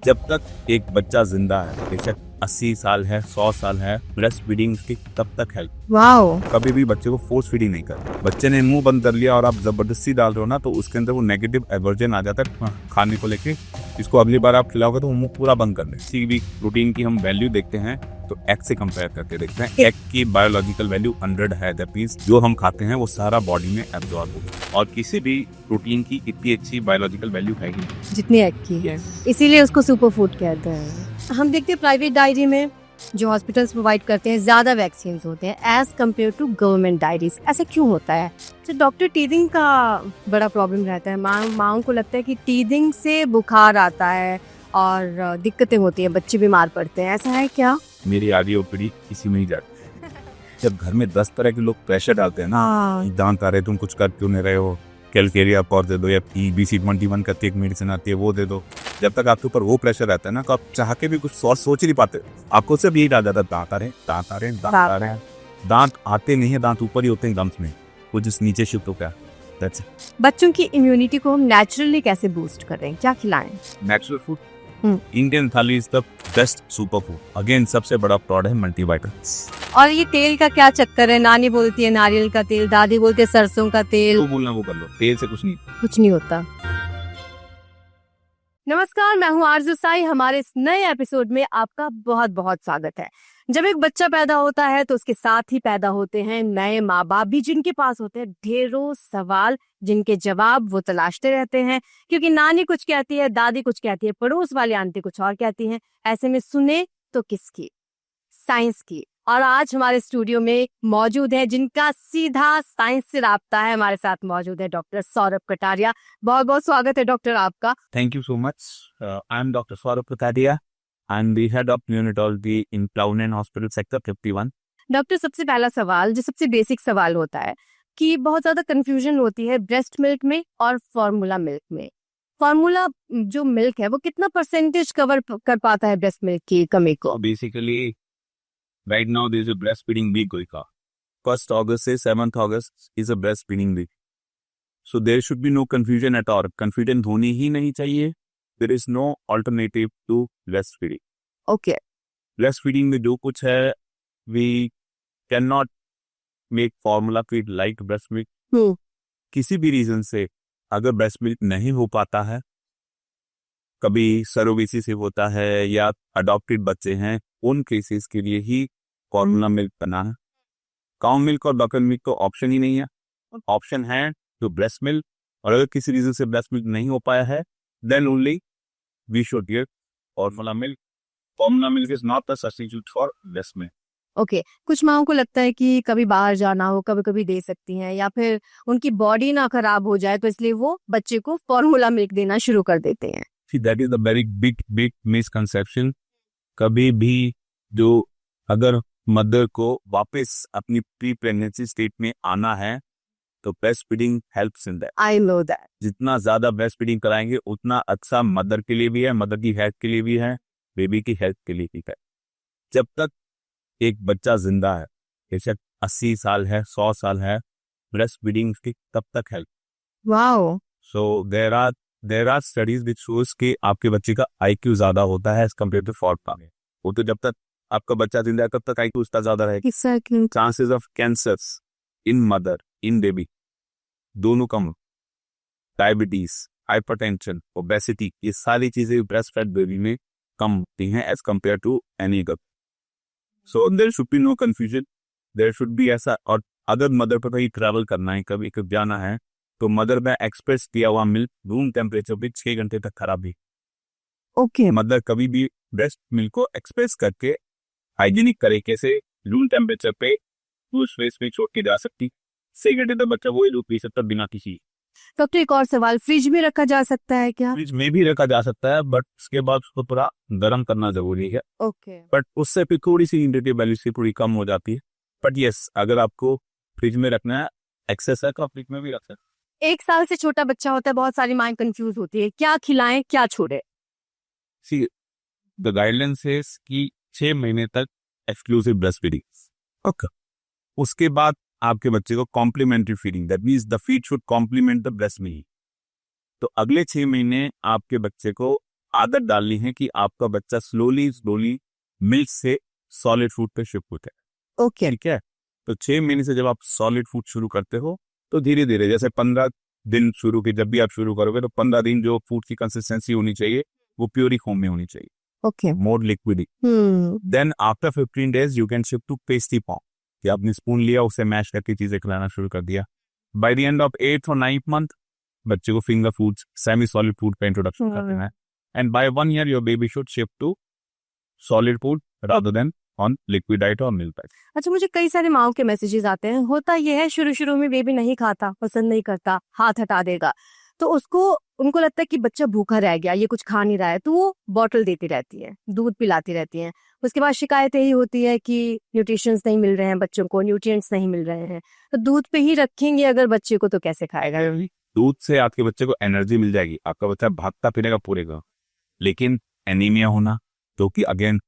जब तक एक बच्चा जिंदा है, बेशक 80 साल है, 100 साल है, ब्रेस्ट फीडिंग की तब तक हेल्प। वाओ। कभी भी बच्चे को फोर्स फीडिंग नहीं कर। बच्चे ने मुंह बंद कर लिया और आप जबरदस्ती डाल रहे हो ना, तो उसके अंदर वो नेगेटिव एवर्जन आ जाता है खाने को लेके। इसको अगली बार आप खिलाओगे तो वो मुंह पूरा बंद कर ले। किसी भी प्रोटीन की हम वैल्यू देखते हैं तो एग से कंपेयर करके देखते हैं। एग की बायोलॉजिकल वैल्यू 100 है, दैट मींस जो हम खाते हैं वो सारा बॉडी में एब्जॉर्ब होगा। और किसी भी प्रोटीन की इतनी अच्छी बायोलॉजिकल वैल्यू है ही नहीं जितनी एग की है, इसीलिए उसको सुपर फूड कहते हैं। हम देखते हैं प्राइवेट डायरी में जो हॉस्पिटल्स प्रोवाइड करते हैं ज्यादा वैक्सीन होते हैं as compare to government diaries. ऐसा क्यों होता है? तो डॉक्टर, टीदिंग का बड़ा प्रॉब्लम रहता है। माँ को लगता है कि टीदिंग से बुखार आता है और दिक्कतें होती हैं, बच्चे बीमार पड़ते हैं। ऐसा है क्या? मेरी आधी ओपीडी इसी में ही जाती है। जब घर में 10 तरह के लोग प्रेशर डालते हैं ना, दांत आ रहे, तुम कुछ कर क्यों नहीं रहे हो, कैलकेरिया पॉर दे दो, या BC21 करती एक मेडिसिन आती है वो दे दो। जब तक आपके ऊपर वो प्रेशर रहता है ना, तो आप चाह के भी कुछ सोच ही नहीं पाते। आपको सिर्फ यही डाल जाता है, दांत आ रहे हैं, दांत आ रहे हैं, दांत आ रहे हैं। दांत आते नहीं है, दांत ऊपर ही होते हैं गम्स में, वो जिस नीचे शिफ्ट हो गया। That's it. बच्चों की इम्यूनिटी को हम नेचुरली कैसे बूस्ट करें, क्या खिलाएं? नेचुरल फूड, इंडियन थाली is the best super food. Again सबसे बड़ा प्रोडक्ट है मल्टीविटामिन्स। और ये तेल का क्या चक्कर है? नानी बोलती है नारियल का तेल, दादी बोलती है सरसों का तेल। तो बोलना वो कर लो, तेल से कुछ नहीं होता। नमस्कार, मैं हूँ आरजू साई। हमारे इस नए एपिसोड में आपका बहुत बहुत स्वागत है। जब एक बच्चा पैदा होता है तो उसके साथ ही पैदा होते हैं नए माँ बाप भी, जिनके पास होते हैं ढेरों सवाल, जिनके जवाब वो तलाशते रहते हैं। क्योंकि नानी कुछ कहती है, दादी कुछ कहती है, पड़ोस वाली आंटी कुछ और कहती हैं। ऐसे में सुने तो किसकी? साइंस की। और आज हमारे स्टूडियो में मौजूद है जिनका सीधा साइंस से राब्ता है। हमारे साथ मौजूद है डॉक्टर सौरभ कटारिया। बहुत बहुत स्वागत है डॉक्टर आपका। Thank you so much. I'm Dr. Swarup Katadia. I'm the head of neonatology in Plowman Hospital Sector 51. Doctor, सबसे पहला सवाल जो सबसे बेसिक सवाल होता है कि बहुत ज्यादा कंफ्यूजन होती है ब्रेस्ट मिल्क में और फॉर्मूला मिल्क में। फॉर्मूला जो मिल्क है वो कितना परसेंटेज कवर कर पाता है ब्रेस्ट मिल्क की कमी को? So basically, right now there is a breastfeeding week going on. 1st August से 7th August is a breastfeeding week. So there should be no confusion at all. Confusion होनी ही नहीं चाहिए. There is no alternative to breastfeeding. Okay. Breastfeeding में जो कुछ है, we cannot make formula feed like breast milk. किसी भी reason से अगर ब्रेस्ट मिल्क नहीं हो पाता है, कभी सरोगेसी से होता है या अडॉप्टेड बच्चे हैं, उन केसेस के लिए ही फॉर्मूला मिल्क बना है। काउ मिल्क और बकर मिल्क तो ऑप्शन ही नहीं है। ऑप्शन है तो ब्रेस्ट मिल्क, और अगर किसी रीजन से ब्रेस्ट मिल्क नहीं हो पाया है, then only we should give formula milk. Formula milk is not the substitute for breast milk. Okay. कुछ माओं को लगता है कि कभी बाहर जाना हो, कभी कभी दे सकती हैं, या फिर उनकी बॉडी ना खराब हो जाए तो इसलिए वो बच्चे को फॉर्मूला मिल्क देना शुरू कर देते हैं। See, that is a very big misconception. कभी भी जो अगर मदर को वापस अपनी प्री प्रेगनेंसी स्टेट में आना है तो breast feeding helps in that. I know that. जितना ज्यादा ब्रेस्ट फीडिंग कराएंगे उतना अच्छा मदर के लिए भी है, मदर की हेल्थ के लिए भी है, बेबी की हेल्थ के लिए भी है। जब तक एक बच्चा जिंदा है, बेशक 80 साल है, 100 साल है, ब्रेस्ट फीडिंग की तब तक help. Wow. So there are studies which shows कि आपके बच्चे का IQ ज्यादा होता है एज कम्पेयर टू फॉर्मूला में। वो तो जब तक आपका बच्चा जिंदा है तब तक IQ उसका ज्यादा रहेगा। Chances of cancers in mother, in baby दोनों कम। डायबिटीज, हाइपरटेंशन, ओबेसिटी, ये सारी चीजें ब्रेस्ट फेड बेबी में कम होती हैं as compare to any other. So there should be no confusion, there should be ऐसा। और अगर मदर पर कहीं ट्रैवल करना है, कभी कभी जाना है, तो मदर में एक्सप्रेस किया हुआ मिल्क रूम टेम्परेचर पे 6 घंटे तक खराब भी। ओके। मदर कभी भी ब्रेस्ट मिल्क को एक्सप्रेस करके हाइजीनिक तरीके से रूम टेम्परेचर पे उस फेस में छोड़ के जा सकती। 6 घंटे तक बच्चा वही दूध पी सकता बिना किसी। डॉक्टर, एक और सवाल, फ्रिज में रखा जा सकता है क्या? फ्रिज में भी रखा जा सकता है, बट उसके बाद उसको पूरा गर्म करना जरूरी है। ओके। बट उससे फिर थोड़ी सी न्यूट्रिटिव वैल्यू से थोड़ी कम हो जाती है। बट यस, अगर आपको फ्रिज में रखना है, एक्सेस है, तो आप फ्रिज में भी रख सकते हैं। 1 साल से छोटा बच्चा होता है, बहुत सारी माएं कंफ्यूज होती है, क्या खिलाएं क्या छोड़े? सी द गाइडलाइन सेज कि 6 महीने तक एक्सक्लूसिव ब्रेस्ट फीडिंग। ओके। उसके बाद आपके बच्चे को complementary feeding, that means the feed should complement the breast milk. तो अगले 6 महीने आपके बच्चे को आदत डालनी है कि आपका बच्चा स्लोली मिल्क से सॉलिड फूड पे शिफ्ट होता है। ओके। ठीक है, तो 6 महीने से जब आप सॉलिड फूड शुरू करते हो तो धीरे धीरे, जैसे 15 दिन शुरू की, जब भी आप शुरू करोगे तो 15 दिन जो फूड की कंसिस्टेंसी होनी चाहिए वो प्योरी फॉर्म में होनी चाहिए, okay. More liquid. Then after 15 days you can shift to pastry form, कि आपने स्पून लिया, उसे मैश करके चीजें खिलाना शुरू कर दिया। By the end of 8th और 9th मंथ बच्चे को finger foods, semi solid food पे इंट्रोडक्शन कर देना है। And by 1 year your baby should shift to solid food rather than on liquid diet और मिल्क डाइट। अच्छा, मुझे कई सारे माओ के मैसेजेस आते हैं, होता यह है शुरू में बेबी नहीं खाता, पसंद नहीं करता, हाथ हटा देगा, तो उनको लगता है कि बच्चा भूखा रह गया, ये कुछ खा नहीं रहा है, तो वो बॉटल देती रहती है, दूध पिलाती रहती हैं। उसके बाद शिकायत यही होती है कि न्यूट्रिशंस नहीं मिल रहे हैं बच्चों को, न्यूट्रिएंट्स नहीं मिल रहे हैं। तो दूध पे ही रखेंगे अगर बच्चे को, तो कैसे खाएगा? दूध से आपके बच्चे को एनर्जी मिल जाएगी, आपका बच्चा भागता फिरेगा पूरेगा, लेकिन एनीमिया होना जो कि अगेन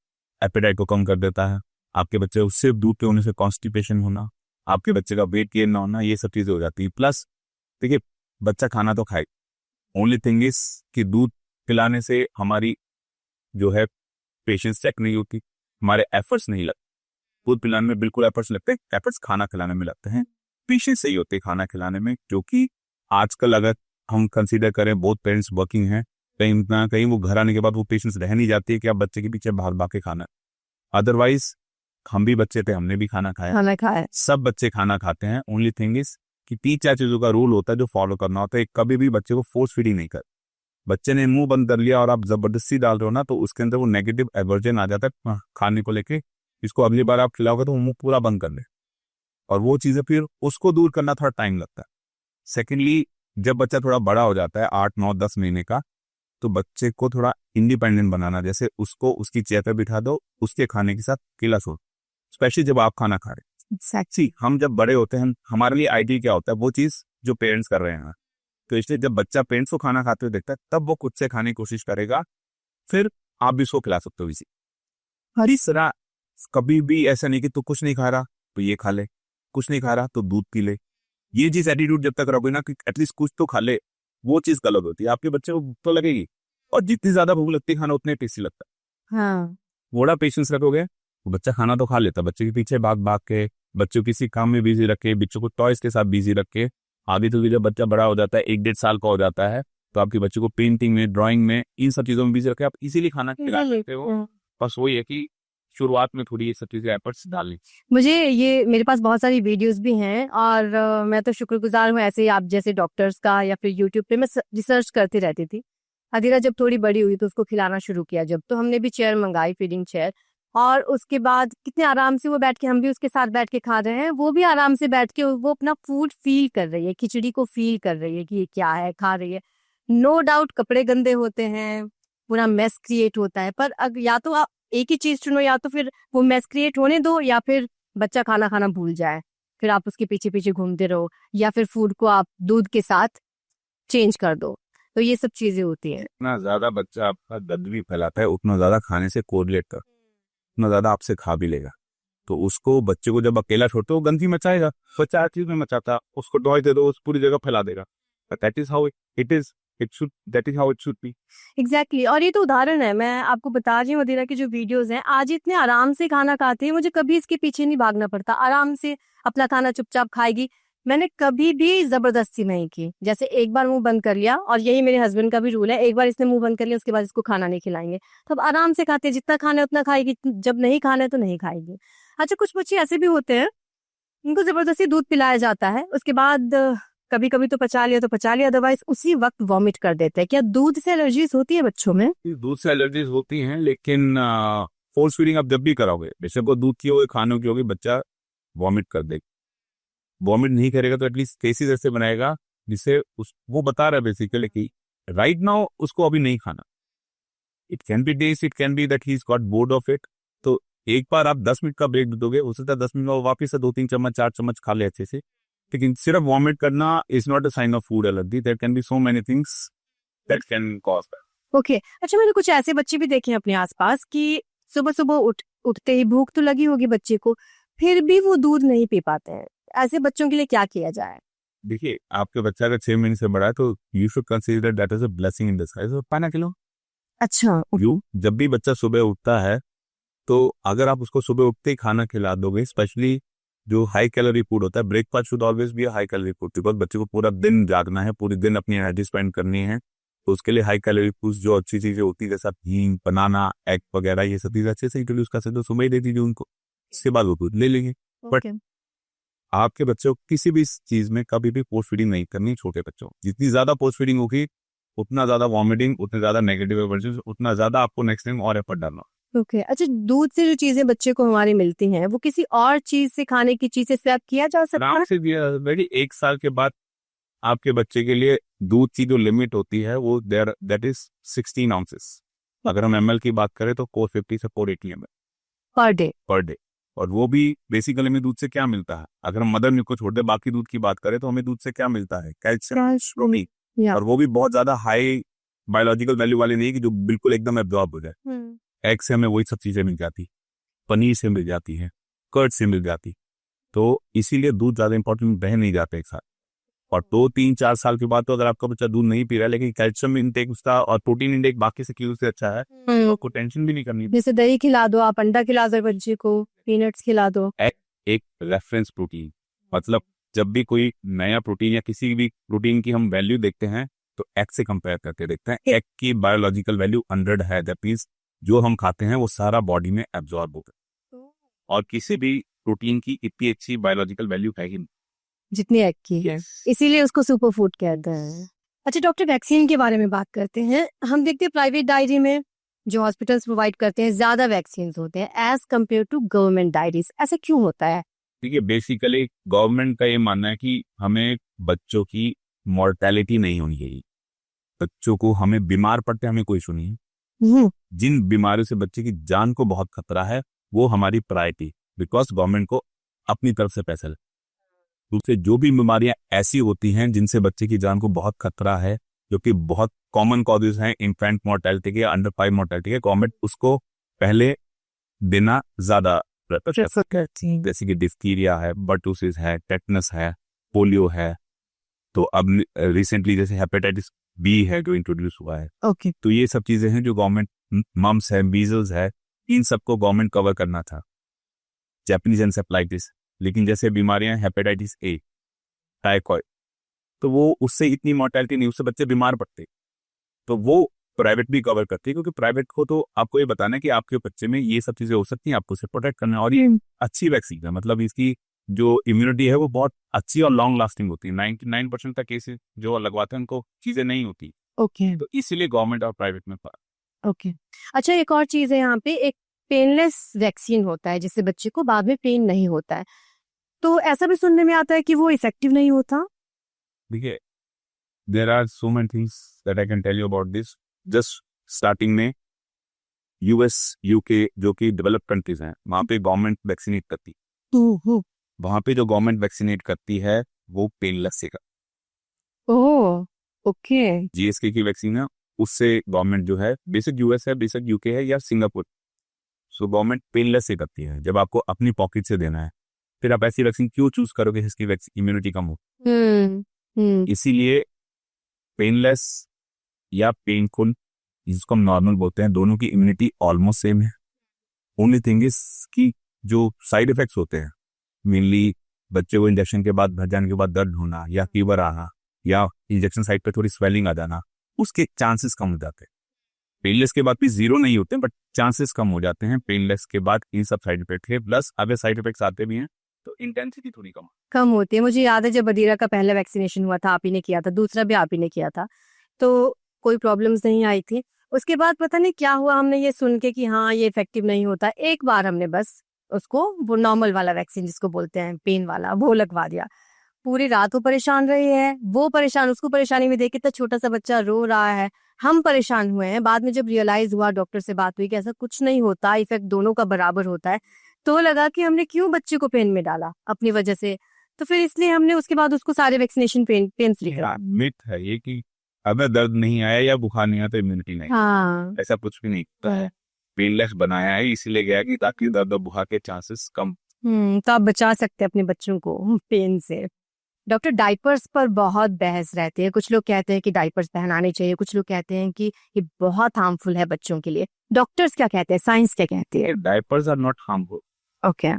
एपेटाइट को कम कर देता है, आपके बच्चे को सिर्फ दूध पे होने से कॉन्स्टिपेशन होना, आपके बच्चे का वेट गेन ना होना, ये सब चीजें हो जाती है। प्लस देखिए, बच्चा खाना तो खाए, ओनली थिंग इज कि दूध पिलाने से हमारी जो है पेशेंस चेक नहीं होती, हमारे एफर्ट्स नहीं लगते। दूध पिलाने में बिल्कुल एफर्ट्स लगते हैं, एफर्ट्स खाना खिलाने में लगते हैं, पेशेंस सही होते हैं खाना खिलाने में, क्योंकि आजकल अगर हम कंसीडर करें बहुत पेरेंट्स वर्किंग हैं, कहीं ना कहीं वो घर आने के बाद वो पेशेंस रह नहीं जाती है कि आप बच्चे के पीछे भाग भाग के खाना। अदरवाइज हम भी बच्चे थे, हमने भी खाना खाया, सब बच्चे खाना खाते हैं। ओनली थिंग इज कि 3-4 चीजों का रूल होता है जो फॉलो करना होता है। कभी भी बच्चे को फोर्स फीडिंग नहीं कर, बच्चे ने मुंह बंद कर लिया और आप जबरदस्ती डाल रहे हो ना, तो उसके अंदर वो नेगेटिव एवर्जन आ जाता है खाने को लेके। इसको अगली बार आप खिलाओगे तो वो मुंह पूरा बंद कर ले, और वो चीजें फिर उसको दूर करना थोड़ा टाइम लगता है। सेकेंडली, जब बच्चा थोड़ा बड़ा हो जाता है 8, 9, 10 महीने का, तो बच्चे को थोड़ा इंडिपेंडेंट बनाना, जैसे उसको उसकी चेयर पे बिठा दो, उसके खाने के साथ केला छोड़, स्पेशली जब आप खाना खा रहे। Exactly. हम जब बड़े होते हैं, हमारे लिए आइडियल क्या होता है, वो चीज जो पेरेंट्स कर रहे हैं। तो इसलिए जब बच्चा पेरेंट्स को खाना खाते हुए देखता है, तब वो खुद से खाने की कोशिश करेगा, फिर आप भी उसको खिला सकते हो इसी। इस तरह कभी भी ऐसा नहीं कि तू कुछ नहीं खा रहा तो ये खा ले, कुछ नहीं खा रहा तो दूध पी ले। ये चीज एटीट्यूड जब तक रखोगे ना कि एटलीस्ट कुछ तो खा ले, वो चीज गलत होती है। आपके बच्चे को भूख तो लगेगी, और जितनी ज्यादा भूख लगती है खाना उतने टेस्टी लगता है। हाँ। थोड़ा पेशेंस रखोगे तो बच्चा खाना तो खा लेता है। बच्चे के पीछे भाग भाग के, बच्चों किसी काम में बिजी रखे, बच्चों को टॉयज के साथ बिजी रखे, आगे तो जब बच्चा बड़ा हो जाता है, 1-1.5 साल का हो जाता है, तो आपके बच्चे को पेंटिंग में, ड्राइंग में, इन सब चीजों में बिजी रखे, आप इसीलिए खाना खिला सकते हो। बस वही है कि शुरुआत में थोड़ी ये सब चीजें एफर्ट्स डालनी। मुझे ये, मेरे पास बहुत सारी वीडियोस भी हैं, और मैं तो शुक्रगुजार हूँ ऐसे आप जैसे डॉक्टर्स का, या फिर यूट्यूब पे मैं रिसर्च करती रहती थी। अधीरा जब थोड़ी बड़ी हुई तो उसको खिलाना शुरू किया, जब तो हमने भी चेयर मंगाई, फीडिंग चेयर, और उसके बाद कितने आराम से वो बैठ के, हम भी उसके साथ बैठ के खा रहे हैं, वो भी आराम से बैठ के वो अपना फूड फील कर रही है, खिचड़ी को फील कर रही है कि ये क्या है, खा रही है। नो डाउट कपड़े गंदे होते हैं, पूरा मेस क्रिएट होता है, पर या तो आप एक ही चीज चुनो, या तो फिर वो मेस क्रिएट होने दो, या फिर बच्चा खाना खाना भूल जाए, फिर आप उसके पीछे पीछे घूमते रहो, या फिर फूड को आप दूध के साथ चेंज कर दो। तो ये सब चीजें होती है। उतना ज्यादा बच्चा आपका दर्द भी फैलाता है, उतना ज्यादा खाने से कोरिलेट कर, उतना ज्यादा आपसे खा भी लेगा। तो उसको, बच्चे को जब अकेला छोड़ते हो, गंदगी मचाएगा, बच्चा हर चीज में मचाता, उसको टॉय दे दो, उस पूरी जगह फैला देगा। That is how it is, that is how it should be. Exactly और ये तो उदाहरण है, मैं आपको बता रही हूँ, अधीरा की जो वीडियोस हैं, आज इतने आराम से खाना खाते हैं, मुझे कभी इसके पीछे नहीं भागना पड़ता, आराम से अपना खाना चुपचाप खाएगी। मैंने कभी भी जबरदस्ती नहीं की, जैसे एक बार मुंह बंद कर लिया, और यही मेरे हस्बैंड का भी रूल है, एक बार इसने मुंह बंद कर लिया उसके बाद इसको खाना नहीं खिलाएंगे। तो अब आराम से खाते हैं, जितना खाना है उतना खाएगी, जब नहीं खाना है तो नहीं खाएगी। अच्छा, कुछ बच्चे ऐसे भी होते हैं, उनको जबरदस्ती दूध पिलाया जाता है, उसके बाद कभी कभी तो पचा लिया, अदरवाइज उसी वक्त वॉमिट कर देते हैं। क्या दूध से एलर्जीज होती है बच्चों में? दूध से एलर्जीज होती हैं, लेकिन फोर्स फीडिंग आप जब भी कराओगे, बेशक वो दूध की होगी, खानों की होगी, बच्चा वॉमिट कर देगा। वॉमिट नहीं करेगा तो एटलीस्ट केसेस ऐसे बनाएगा जिससे वो बता रहा है बेसिकली कि राइट नाउ उसको अभी नहीं खाना। It can be days, it can be that he is got bored of it. तो एक बार आप 10 मिनट का ब्रेक दोगे, हो सकता है 10 मिनट में वापिस से 2-3 चम्मच 4 चम्मच खा ले अच्छे से। लेकिन सिर्फ वॉमिट करना is not a sign of food allergy, there can be so many things that can cause that. Okay, अच्छा, मैंने कुछ ऐसे बच्चे भी देखे हैं अपने आसपास कि सुबह सुबह उठते ही भूख तो लगी होगी बच्चे को, फिर भी वो दूध नहीं पी पाते हैं। ऐसे बच्चों के लिए क्या किया जाए? देखिए, आपके बच्चा अगर 6 महीने से बड़ा है तो you should consider that as a blessing in disguise. पाना खिलो, अच्छा, यू जब भी बच्चा सुबह उठता है तो अगर आप उसको सुबह उठते ही खाना खिला दोगे, स्पेशली जो हाई कैलोरी फूड होता है, breakfast should always be high calorie food, because बच्चे को पूरा दिन जागना है, पूरे दिन अपनी एनर्जी स्पेंड करनी है, तो उसके लिए हाई कैलोरी फूड जो अच्छी चीजें होती है जैसा हींग, बनाना, एग वगैरह, ये सब चीजें अच्छे से इंट्रोड्यूस कर सकते हो, सुबह ही दे दीजिए उनको, इसके बाद वो दूध ले लेंगे। बट आपके बच्चों को किसी भी चीज में कभी भी पोस्ट फीडिंग नहीं करनी। छोटे बच्चों जितनी ज्यादा पोस्ट फीडिंग होगी उतना ज्यादा वॉमिटिंग, उतने ज्यादा नेगेटिव एवर्जन, उतना ज्यादा आपको नेक्स्ट टाइम और एफर्ट डालना। ओके अच्छा, दूध से जो चीजें बच्चे को हमारी मिलती हैं वो किसी और चीज से, खाने की चीज से स्वैप किया जा सकता आराम है? से दिया वेरी 1 साल के बाद आपके बच्चे के लिए दूध की जो लिमिट होती है वो दैट इज 16 आउंसेस। अगर हम ml की बात करें तो 450 से 480 ml पर डे। और वो भी बेसिकली हमें दूध से क्या मिलता है, अगर हम मदर मिल्क को छोड़ दे बाकी दूध की बात करें तो हमें दूध से क्या मिलता है, कैल्शियम, प्रोटीन, या और वो भी बहुत ज्यादा हाई बायोलॉजिकल वैल्यू वाले नहीं कि जो बिल्कुल एकदम एब्जॉर्ब हो जाए। एग से हमें वही सब चीजें मिल जाती, पनीर से मिल जाती है, कर्ड से मिल जाती, तो इसीलिए दूध ज्यादा इंपॉर्टेंट रह नहीं जाते एक साथ। और 2-3-4 साल के बाद तो अगर आपका बच्चा दूध नहीं पी रहा है लेकिन कैल्शियम इंटेक उसका और प्रोटीन इंटेक बाकी से क्यों से अच्छा है, तो आपको टेंशन भी नहीं करनी। जैसे दही खिला दो आप, अंडा खिला दो बच्चे को, पीनट्स खिला दो। एक रेफरेंस प्रोटीन, मतलब जब भी कोई नया प्रोटीन या किसी भी प्रोटीन की हम वैल्यू देखते हैं तो एग से कंपेयर करके देखते हैं। एग की बायोलॉजिकल वैल्यू 100 है, दैट मींस जो हम खाते हैं वो सारा बॉडी में एब्जॉर्ब होता है, और किसी भी प्रोटीन की इतनी अच्छी बायोलॉजिकल वैल्यू है ही नहीं जितनी एग की है, इसीलिए उसको सुपर फूड कहते हैं। अच्छा डॉक्टर, वैक्सीन के बारे में बात करते हैं। हम देखते हैं प्राइवेट डायरी में जो हॉस्पिटल्स प्रोवाइड करते हैं ज्यादा वैक्सीन होते हैं as compare to government diaries, ऐसा क्यों होता है? देखिए बेसिकली गवर्नमेंट का ये मानना है कि हमें बच्चों की मॉर्टेलिटी नहीं होनी चाहिए, बच्चों को हमें बीमार पड़ते हमें कोई इशू नहीं है, जिन बीमारियों से बच्चे की जान को बहुत खतरा है वो हमारी प्रायोरिटी, बिकॉज गवर्नमेंट को अपनी तरफ से पैसा। दूसरे जो भी बीमारियां ऐसी होती हैं जिनसे बच्चे की जान को बहुत खतरा है, जो कि बहुत कॉमन कॉजेज हैं इन्फेंट मोर्टेलिटी के, अंडर 5 मोर्टेलिटी के, गवर्नमेंट उसको पहले देना ज्यादा प्रेफर करती है, जैसे कि डिफ्थीरिया है, बर्टूसिस है, टेटनस है, पोलियो है, तो अब रिसेंटली जैसे हेपेटाइटिस बी है जो इंट्रोड्यूस हुआ है। ओके तो ये सब चीजें हैं जो गवर्नमेंट, मम्स है, मीजल्स है, इन सबको गवर्नमेंट कवर करना था, जापानीज एन्सेफेलाइटिस। लेकिन जैसे बीमारियां हेपेटाइटिस ए, टाइफाइड, तो वो उससे इतनी मोर्टेलिटी नहीं, उससे बच्चे बीमार पड़ते, तो वो प्राइवेट भी कवर करती है, क्योंकि प्राइवेट को तो आपको ये बताना है कि आपके बच्चे में ये सब चीजें हो सकती हैं, आपको उसे प्रोटेक्ट करना है, और ये अच्छी वैक्सीन है, मतलब इसकी जो इम्यूनिटी है वो बहुत अच्छी और लॉन्ग लास्टिंग होती है। 99% तक केसेस जो लगवाते हैं उनको चीजें नहीं होती। ओके तो इसीलिए गवर्नमेंट और प्राइवेट में ओके अच्छा, एक और चीज है यहाँ पे, एक पेनलेस वैक्सीन होता है जिससे बच्चे को बाद में पेन नहीं होता है, तो ऐसा भी सुनने में आता है कि वो इफेक्टिव नहीं होता। देखिए there are so many things that I can tell you about this. Just starting में यूएस, यूके जो कि डेवलप्ड कंट्रीज हैं, वहां पे गवर्नमेंट वैक्सीनेट करती है, वहां पे जो गवर्नमेंट वैक्सीनेट करती है वो पेनलेस से ओह ओके। जीएसके की वैक्सीन है, उससे गवर्नमेंट जो है, बेसिक यूएस है, बेसिक यूके है या सिंगापुर, सो गवर्नमेंट पेनलेस से करती है जब आपको अपनी पॉकेट से देना है। फिर आप ऐसी वैक्सीन क्यों चूज करोगे जिसकी इम्यूनिटी कम हो? इसीलिए पेनलेस या पेनफुल, जिसको हम नॉर्मल बोलते हैं, दोनों की इम्यूनिटी ऑलमोस्ट सेम है। ओनली थिंग इज कि जो साइड इफेक्ट्स होते हैं, मेनली बच्चे को इंजेक्शन के बाद भर जाने के बाद दर्द होना या फीवर आना या इंजेक्शन साइट पे थोड़ी स्वेलिंग आ जाना, उसके चांसेस कम हो जाते हैं। पेनलेस के बाद भी जीरो नहीं होते, बट चांसेस कम हो जाते हैं पेनलेस के बाद इन सब साइड इफेक्ट के। प्लस अगर साइड इफेक्ट्स आते भी हैं तो इंटेंसिटी थोड़ी कम होती है। मुझे याद है जब बदीरा का पहला वैक्सीनेशन हुआ था, आप ही ने किया था, दूसरा भी आप ही ने किया था, तो कोई प्रॉब्लम्स नहीं आई थी। उसके बाद पता नहीं क्या हुआ, हमने ये सुन के कि हाँ ये इफेक्टिव नहीं होता, एक बार हमने बस उसको वो नॉर्मल वाला वैक्सीन जिसको बोलते हैं पेन वाला, वो लगवा दिया। पूरी रात वो परेशान रही है, वो परेशान, उसको परेशानी में देख के, इतना छोटा सा बच्चा रो रहा है, हम परेशान हुए हैं। बाद में जब रियलाइज हुआ, डॉक्टर से बात हुई कि ऐसा कुछ नहीं होता, इफेक्ट दोनों का बराबर होता है, तो लगा कि हमने क्यों बच्चे को पेन में डाला अपनी वजह से, तो फिर इसलिए हमने उसके बाद उसको सारे वैक्सीनेशन पेन फ्री करा। मिथ है ये कि अगर दर्द नहीं आया या बुखार नहीं आया तो इम्यूनिटी नहीं, हाँ ऐसा कुछ भी नहीं होता है। पेनलेस बनाया है इसीलिए गया कि ताकि दर्द और बुखार के चांसेस कम। तो आप बचा सकते हैं अपने बच्चों को पेन से। डॉक्टर, डाइपर्स पर बहुत बहस रहती है। कुछ लोग कहते हैं कि डाइपर्स पहनाने चाहिए, कुछ लोग कहते हैं कि ये बहुत हार्मफुल है बच्चों के लिए। डॉक्टर्स क्या कहते हैं, साइंस क्या कहती है? Diapers are not harmful. Okay.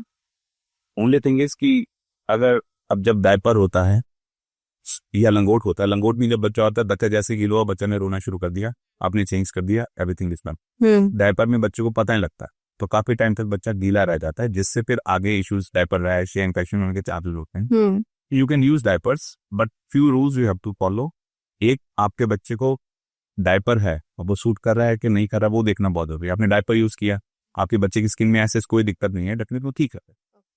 Only thing is कि अगर अब जब डायपर होता है या लंगोट होता है, लंगोट में जब बच्चा होता है, बच्चा जैसे गिलो, बच्चा ने रोना शुरू कर दिया, आपने चेंज कर दिया, एवरीथिंग इज डन। डायपर में बच्चे को पता नहीं लगता, तो काफी टाइम तक बच्चा गीला रह जाता है, जिससे फिर आगे इश्यूज, डायपर रैश या इन्फेक्शन होने के चांसेस होते हैं। You can use diapers, but few rules you have to follow. एक, आपके बच्चे को डायपर है और वो सूट कर रहा है कि नहीं कर रहा, वो देखना बहुत जरूरी है। आपने डायपर यूज किया, आपके बच्चे की स्किन में ऐसे कोई दिक्कत नहीं है, डेफिनेटली वो ठीक है।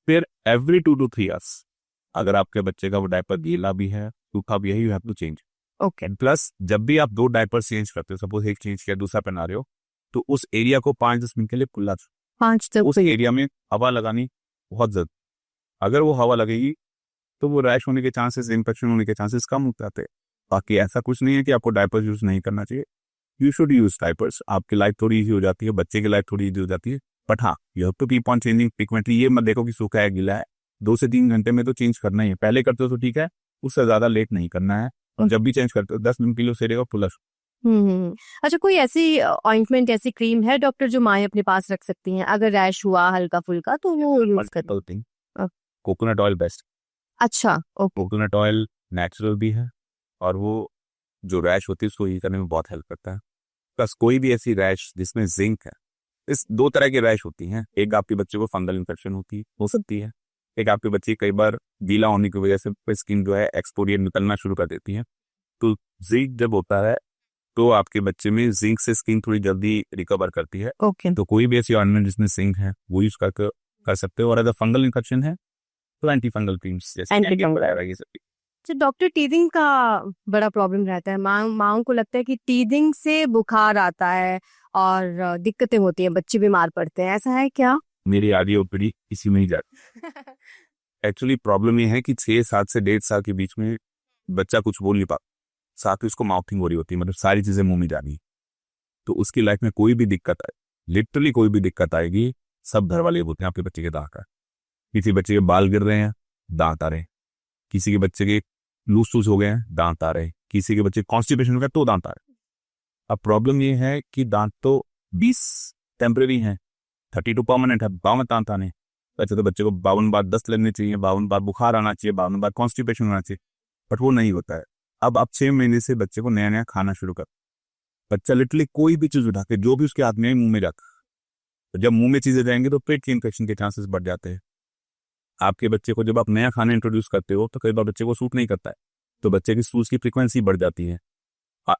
फिर एवरी 2 to 3 आवर्स अगर आपके बच्चे का वो डायपर गीला भी है, सूखा भी है, you have to change. Okay. Plus जब भी आप 2 डायपर चेंज करते हो, सपोज एक चेंज किया, दूसरा पहना रहे हो, तो उस एरिया को 5-10 मिनट के लिए खुला, 5 तक उस एरिया में हवा लगानी बहुत जरूरी। अगर वो हवा लगेगी तो वो रैश होने के चांसेस, इन्फेक्शन होने के चांसेस कम हो जाते हैं। बाकी ऐसा कुछ नहीं है कि आपको डायपर यूज नहीं करना चाहिए। यू शुड यूज डायपर्स, आपकी लाइफ थोड़ी इजी हो जाती है, बच्चे की लाइफ थोड़ी इजी हो जाती है। बट हाँ, you have to keep on changing frequently. ये मत देखो कि सूखा है, गीला है, 2 से 3 घंटे में तो चेंज करना ही है। पहले करते हो तो ठीक है, उससे ज्यादा लेट नहीं करना है। और जब भी चेंज करते हो 10 मिनट के लिए सेरेगा प्लस। अच्छा, कोई ऐसी ऑइंटमेंट, ऐसी क्रीम है डॉक्टर जो माएँ अपने पास रख सकती हैं अगर रैश हुआ हल्का फुल्का तो वो यूज कर? Coconut oil best. अच्छा, ओके। कोकोनट ऑयल नेचुरल भी है और वो जो रैश होती है उसको ही करने में बहुत हेल्प करता है। प्लस कोई भी ऐसी रैश जिसमें जिंक है, इस 2 तरह की रैश होती हैं। एक आपके बच्चे को फंगल इन्फेक्शन हो सकती है। एक आपके बच्चे कई बार गीला होने की वजह से स्किन जो है एक्सपोरिएट निकलना शुरू कर देती है। तो जिंक जब होता है तो आपके बच्चे में जिंक से स्किन थोड़ी जल्दी रिकवर करती है। ओके। तो कोई भी ऐसी ऑइंटमेंट जिसमें जिंक है वो यूज कर सकते हो। और अगर फंगल इन्फेक्शन है तो एंटी फंगल क्रीम्स जैसे ये सब। तो डॉक्टर, टीदिंग का बड़ा प्रॉब्लम रहता है। माँओं को लगता है कि टीदिंग से बुखार आता है और दिक्कतें होती हैं, बच्चे बीमार पड़ते हैं, ऐसा है क्या? मेरी आधी ओपीडी इसी में ही जाती है। एक्चुअली प्रॉब्लम ये है कि 6-7 से 1.5 साल के बीच में बच्चा कुछ बोल नहीं पाता, साथ ही उसको माउथिंग हो रही होती है, मतलब सारी चीजें मुंह में जा रही। तो उसकी लाइफ में कोई भी दिक्कत आए, लिटरली कोई भी दिक्कत आएगी, सब घर वाले बोलते हैं आपके बच्चे के दांत का। किसी बच्चे के बाल गिर रहे हैं, दांत आ रहे हैं। किसी के बच्चे के लूज हो गए हैं, दांत आ रहे हैं। किसी के बच्चे कॉन्स्टिपेशन हो गया तो दांत आ रहे हैं। अब प्रॉब्लम ये है कि दांत तो 20 टेम्परेरी हैं, 32 परमानेंट है। 52 दांत आने, वैसे तो बच्चे को 52 बार दस्त लगने चाहिए, 52 बार बुखार आना चाहिए, 52 बार कॉन्स्टिपेशन होना चाहिए, बट वो नहीं होता है। अब आप 6 महीने से बच्चे को नया नया खाना शुरू कर, बच्चा लिटरली कोई भी चीज उठा के जो भी उसके हाथ में मुंह में जाकर, तो जब मुंह में चीजें जाएंगे तो पेट की इन्फेक्शन के चांसेस बढ़ जाते हैं। आपके बच्चे को जब आप नया खाना इंट्रोड्यूस करते हो तो कई बार बच्चे को सूट नहीं करता है, तो बच्चे की सूज की फ्रीक्वेंसी बढ़ जाती है,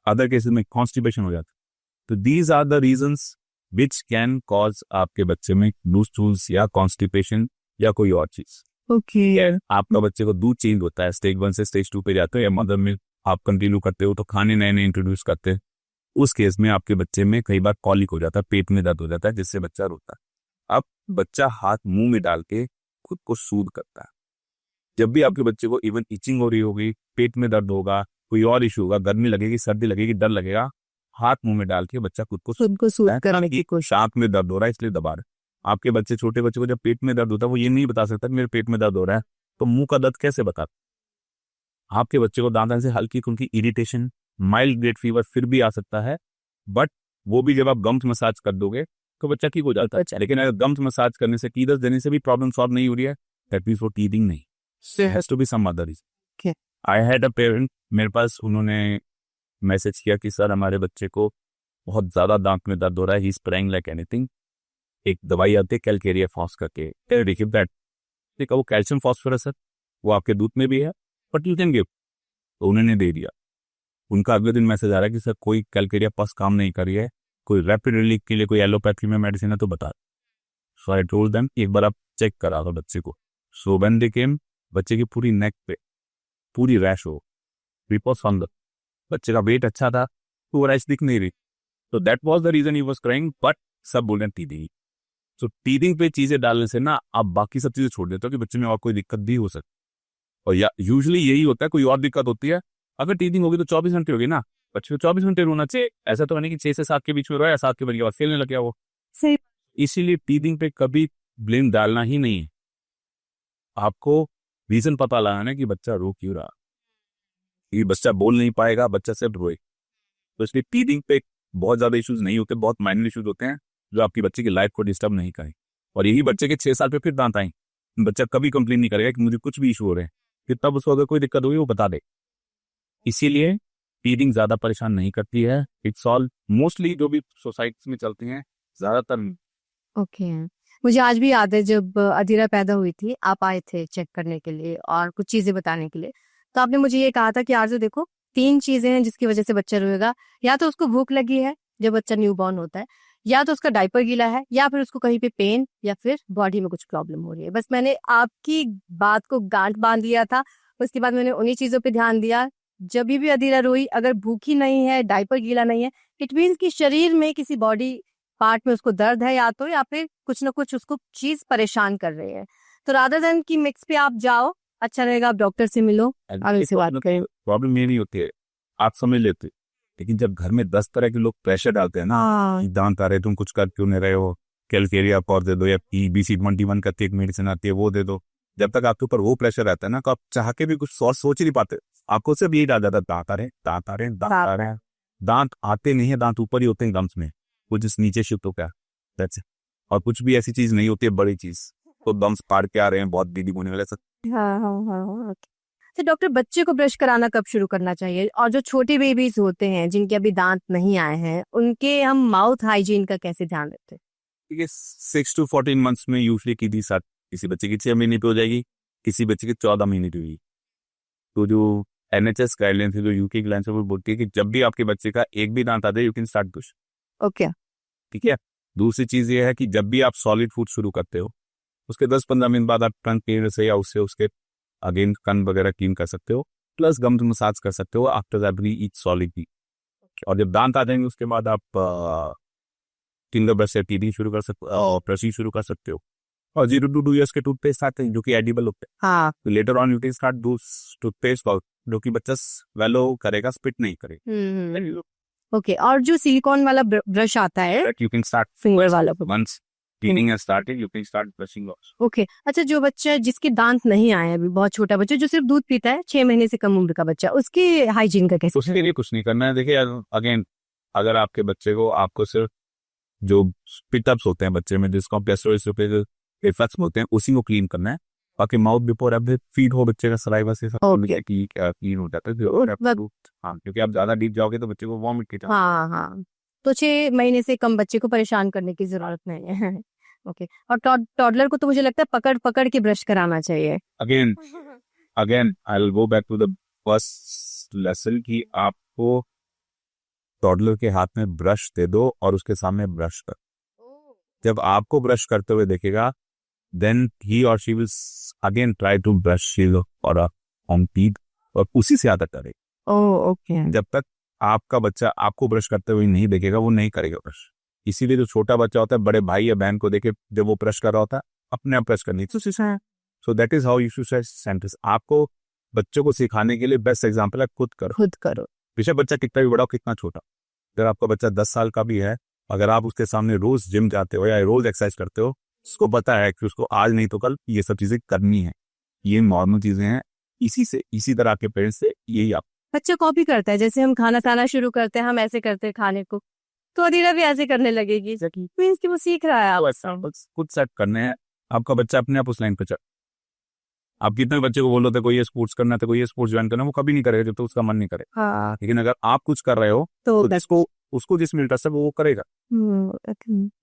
अदर केसेस में कॉन्स्टिपेशन हो जाता है। तो these are the reasons which can cause आपके बच्चे में लूज स्टूल्स या कॉन्स्टिपेशन या कोई और चीज। ओके। आपका बच्चे को दूध चेंज होता है, स्टेज 1 से स्टेज 2 पे जाते हो, या मदर मिल्क आप कंटिन्यू करते हो, तो खाने नए नए इंट्रोड्यूस करते हैं, उस केस में आपके बच्चे में कई बार कॉलिक हो जाता है, पेट में दर्द हो जाता है, जिससे बच्चा रोता है। अब बच्चा हाथ मुंह में डाल के खुद को सूद करता है। जब भी आपके बच्चे को इवन इचिंग हो रही होगी, पेट में दर्द होगा, कोई और इशू होगा, गर्मी लगेगी, सर्दी लगेगी, डर लगेगा, हाथ मुंह में डाल के बच्चा खुद को सूद करने की कोशिश। आंख में दर्द हो रहा है इसलिए दबा रहे। आपके बच्चे, छोटे बच्चे को जब पेट में दर्द होता है वो ये नहीं बता सकता कि मेरे पेट में दर्द हो रहा है, तो मुंह का दर्द कैसे बता? आपके बच्चे को दांत से हल्की फुल्की इरिटेशन, माइल्ड ग्रेड फीवर फिर भी आ सकता है, बट वो भी जब आप गम्स मसाज कर दोगे तो बच्चा ठीक हो जाता है। लेकिन अगर गम्स मसाज करने से, टीदर्स देने से भी प्रॉब्लम सॉल्व नहीं हो रही है, दैट मींस वो टीदिंग नहीं, there has to be some other reason. I had a parent, मेरे पास उन्होंने मैसेज किया कि सर हमारे बच्चे को बहुत ज्यादा दांत में दर्द हो रहा है, he is crying like anything. एक दवाई आती है कैलकेरिया फॉस करके, देखिए दैट, देखा वो कैल्शियम फॉस्फोरस है, वो आपके दूध में भी है, बट यू कैन गिव। तो उन्होंने दे दिया। उनका अगले दिन मैसेज आ रहा है कि सर कोई कैलकेरिया पस काम नहीं कर रही है, कोई रैपिड रिलीफ के लिए कोई एलोपैथी में मेडिसिन है तो बता। सो आई टोल्ड देम एक बार आप चेक करा दो बच्चे को। सो व्हेन दे केम, बच्चे की पूरी नेक पे पूरी रैश हो, रिपोज ऑन द, बच्चे का वेट अच्छा था तो वो रैश दिख नहीं रही, तो that was the reason he was crying. But सब बोल रहे हैं टीदिंग। सो टीदिंग पे चीजें डालने से ना आप बाकी सब चीजें छोड़ देते हो कि बच्चे में और कोई दिक्कत भी हो सकती, और या यूजुअली यही होता है, कोई और दिक्कत होती है। अगर टीदिंग होगी तो 24 घंटे होगी ना, बच्चे को 24 घंटे रोना चाहिए। ऐसा तो नहीं कि 6 से 7 के बीच में रोया, 7 के बजे के बाद खेलने लग गया वो। सही। इसीलिए टीदिंग पे कभी ब्लेम डालना ही नहीं है। आपको रीजन पता लगाना कि बच्चा रो क्यों रहा। ये बच्चा बोल नहीं पाएगा, बच्चा सिर्फ रोए, तो इसलिए टीदिंग पे बहुत ज्यादा इश्यूज नहीं होते, बहुत माइनर इश्यूज होते हैं जो आपकी बच्चे की लाइफ को डिस्टर्ब नहीं करें। और यही बच्चे के 6 साल पे फिर दांत आए, बच्चा कभी कंप्लेन नहीं करेगा कि मुझे कुछ भी इशू हो रहे हैं, फिर तब उसको अगर कोई दिक्कत होगी वो बता दे। इसीलिए टीदिंग ज्यादा परेशान नहीं करती है। इट्स ऑल मोस्टली जो भी सोसाइटी में चलती हैं ज्यादातर। ओके। मुझे आज भी याद है जब अधीरा पैदा हुई थी, आप आए थे चेक करने के लिए और कुछ चीजें बताने के लिए, तो आपने मुझे ये कहा था कि आरजू देखो 3 चीजें हैं जिसकी वजह से बच्चा रोएगा। या तो उसको भूख लगी है जब बच्चा न्यूबॉर्न होता है, या तो उसका डायपर गीला है, या फिर उसको कहीं पे पेन, या फिर बॉडी में कुछ प्रॉब्लम हो रही है। बस मैंने आपकी बात को गांठ बांध लिया था, उसके बाद मैंने उन्हीं चीजों पे ध्यान दिया। जब भी अधीरा रोई, अगर भूखी नहीं है, डायपर गीला नहीं है, इट मीन्स कि शरीर में किसी बॉडी पार्ट में उसको दर्द है, या फिर कुछ ना कुछ उसको चीज परेशान कर रही है। तो रादर देन की मिक्स पे आप जाओ, अच्छा रहेगा आप डॉक्टर से मिलो और इससे बात करें। प्रॉब्लम ये नहीं होती है, आप समझ लेते, लेकिन जब घर में 10 तरह के लोग प्रेशर डालते हैं ना, दांत आ रहे तुम कुछ कर क्यों नहीं रहे हो, कैल्केरिया कॉर दे दो, या BC21 करती एक मेडिसिन आती है वो दे दो। जब तक आपके ऊपर वो प्रेशर रहता है ना, तो आप चाह के भी कुछ सोच ही नहीं पाते, आपको सिर्फ यही डाल जाता है दांत आ रहे, दांत आ रहे, दांत आ रहे हैं। दांत आते नहीं है, दांत ऊपर ही होते हैं गम्स में, वो जिस नीचे शिफ्ट हो गया, दैट्स इट। और कुछ भी ऐसी चीज नहीं होती है बड़ी चीज, तो गम्स पाड़ के आ रहे हैं, बहुत ब्लीडिंग होने वाला सब। हाँ। तो डॉक्टर, बच्चे को ब्रश कराना कब शुरू करना चाहिए? और जो छोटे बेबीज होते हैं जिनके अभी दांत नहीं आए हैं, उनके हम माउथ हाइजीन का कैसे ध्यान रखते हैं? ठीक है, 6 to 14 मंथ्स में यूजली की साथ किसी बच्चे की 6 महीने पे हो जाएगी, किसी बच्चे की 14 महीने पे होगी। तो जो NHS गाइडलाइंस है, जो UK गाइडलाइंस है, वो बोलती है कि जब भी आपके बच्चे का एक भी दांत आ जाए, you can start brush. Okay. ठीक है। दूसरी चीज ये है कि जब भी आप सॉलिड फूड शुरू करते हो, उसके 10-15 मिनट बाद आप टंग क्लीनर से या उससे उसके अगेन कन वगैरह क्लीन कर सकते हो, प्लस गम्स मसाज कर सकते हो आफ्टर एवरी ईच सॉलिड भी। और जब दांत आ जाएंगे उसके बाद आप फिंगर ब्रश से टीथिंग शुरू कर सकते हो और ब्रशिंग शुरू कर सकते हो। और 0 to 2 years के टूथपेस्ट आते हैं जो कि एडिबल होते हैं। हाँ। तो later on you can start दूस टूथपेस्ट जो कि बच्चा वेलो करेगा, स्पिट नहीं करेगा। ओके। और जो सिलिकॉन वाला ब्रश आता है, यू कैन स्टार्ट फिंगर वाला, once teething has started you can start brushing also. Okay. अच्छा, जो बच्चा जिसके दांत नहीं आए, अभी बहुत छोटा बच्चा जो सिर्फ दूध पीता है, 6 महीने से कम उम्र का बच्चा, उसकी हाइजीन का कैसे? उसके लिए कुछ नहीं करना है। देखिए अगेन, अगर आपके बच्चे को, आपको सिर्फ जो स्पिटअप्स होते हैं बच्चे में, जिसको रिफ्लक्स होते हैं, उसी को क्लीन करना है। बाकी माउथ बिफोर एवरी फीड हो बच्चे का सलाइवा से सब क्लीन हो जाता है। हाँ, क्योंकि आप ज्यादा डीप जाओगे तो बच्चे को वॉमिट की चांस। हाँ। तो 6 महीने से कम बच्चे को परेशान करने की जरूरत नहीं है। ओके। और टॉडलर को तो मुझे लगता है पकड़ पकड़ के ब्रश कराना चाहिए। Again I will go back to the first lesson कि आपको टॉडलर के हाथ में ब्रश दे दो और उसके सामने ब्रश कर। जब आपको ब्रश करते हुए देखेगा, देन ही और she will again try to brush और ऑन टीथ, और उसी से आदत करेगा। ओके। जब तक आपका बच्चा आपको ब्रश करते हुए नहीं देखेगा, वो नहीं करेगा ब्रश। इसीलिए जो छोटा बच्चा होता है, बड़े भाई या बहन को देखे जब वो ब्रश कर रहा होता है, अपने आप ब्रश करनी। So that is how you should say sentence. आपको बच्चों को सिखाने के लिए बेस्ट एग्जाम्पल है खुद करो। बेशक बच्चा कितना भी बड़ा हो, कितना छोटा, अगर आपका बच्चा 10 साल का भी है, अगर आप उसके सामने रोज जिम जाते हो या रोज एक्सरसाइज करते हो, उसको पता है कि उसको आज नहीं तो कल ये सब चीजें करनी है, ये नॉर्मल चीजें हैं। इसी तरह के पेरेंट्स से यही आप बच्चा कॉपी करता है। जैसे हम खाना खाना शुरू करते हैं, हम ऐसे करते हैं खाने को, तो अधीरा भी ऐसे करने लगेगी। मींस कि वो सीख रहा है। खुद सेट करने हैं। आपका बच्चा अपने आप उस लाइन पर चल। आप कितने बच्चे को बोल रहे थे कोई ये स्पोर्ट्स करना है, कोई ये स्पोर्ट्स ज्वाइन करना है, वो कभी नहीं करेगा जब तक उसका मन नहीं करे। हाँ। लेकिन अगर आप कुछ कर रहे हो तो उसको जिसमें इंटरेस्ट है वो करेगा।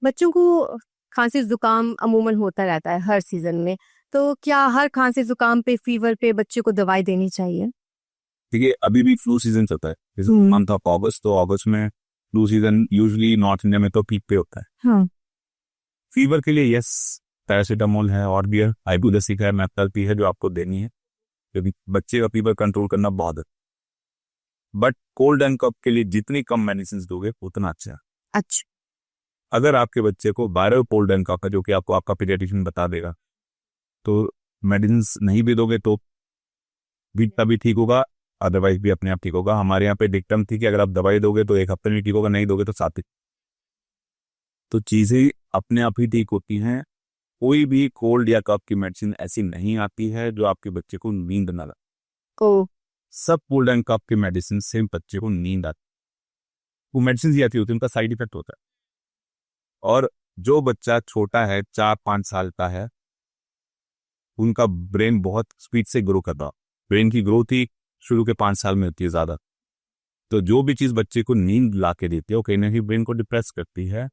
बच्चों को खांसी जुकाम अमूमन होता रहता है हर सीजन में, तो क्या हर खांसी जुकाम पे, फीवर पे बच्चे को दवाई देनी चाहिए? देखिए, अभी भी फ्लू सीजन चलता है, मंथ ऑफ अगस्त, तो अगस्त में flu season usually north India में तो पीक पे होता है। हाँ। फीवर के लिए यस, पैरासीटामोल है और भी है, आइबुप्रोफेन है, मेप्टाल्पी है जो आपको देनी है, क्योंकि बच्चे का फीवर कंट्रोल करना बहुत है। बट कोल्ड एंड कफ के लिए जितनी कम मेडिसिन दोगे उतना अच्छा है। अच्छा। अगर आपके बच्चे को वायरल कोल्ड एंड कफ है, जो कि आपको आपका पीडियाट्रिशियन बता देगा, तो मेडिसिन नहीं भी दोगे तो भी तभी ठीक होगा, अदरवाइज भी अपने आप ठीक होगा। हमारे यहाँ पे डिक्टम थी कि अगर आप दवाई दोगे तो 1 हफ्ते में ठीक होगा, नहीं दोगे तो 7 दिन। तो चीजें अपने आप ही ठीक होती हैं। कोई भी कोल्ड या कफ की मेडिसिन ऐसी नहीं आती है जो आपके बच्चे को नींद ना लाए। ओ सब कोल्ड एंड कफ की मेडिसिन से बच्चे को नींद आती है। वो मेडिसिन ही आती होती है, उनका साइड इफेक्ट होता है। और जो बच्चा छोटा है 4-5 साल का है, उनका ब्रेन बहुत स्पीड से ग्रो कर रहा। ब्रेन की ग्रोथ ही शुरू के 5 साल में होती है ज्यादा। तो जो भी चीज बच्चे को नींद ला के देती है वो कहीं ना कहीं ब्रेन को डिप्रेस करती है।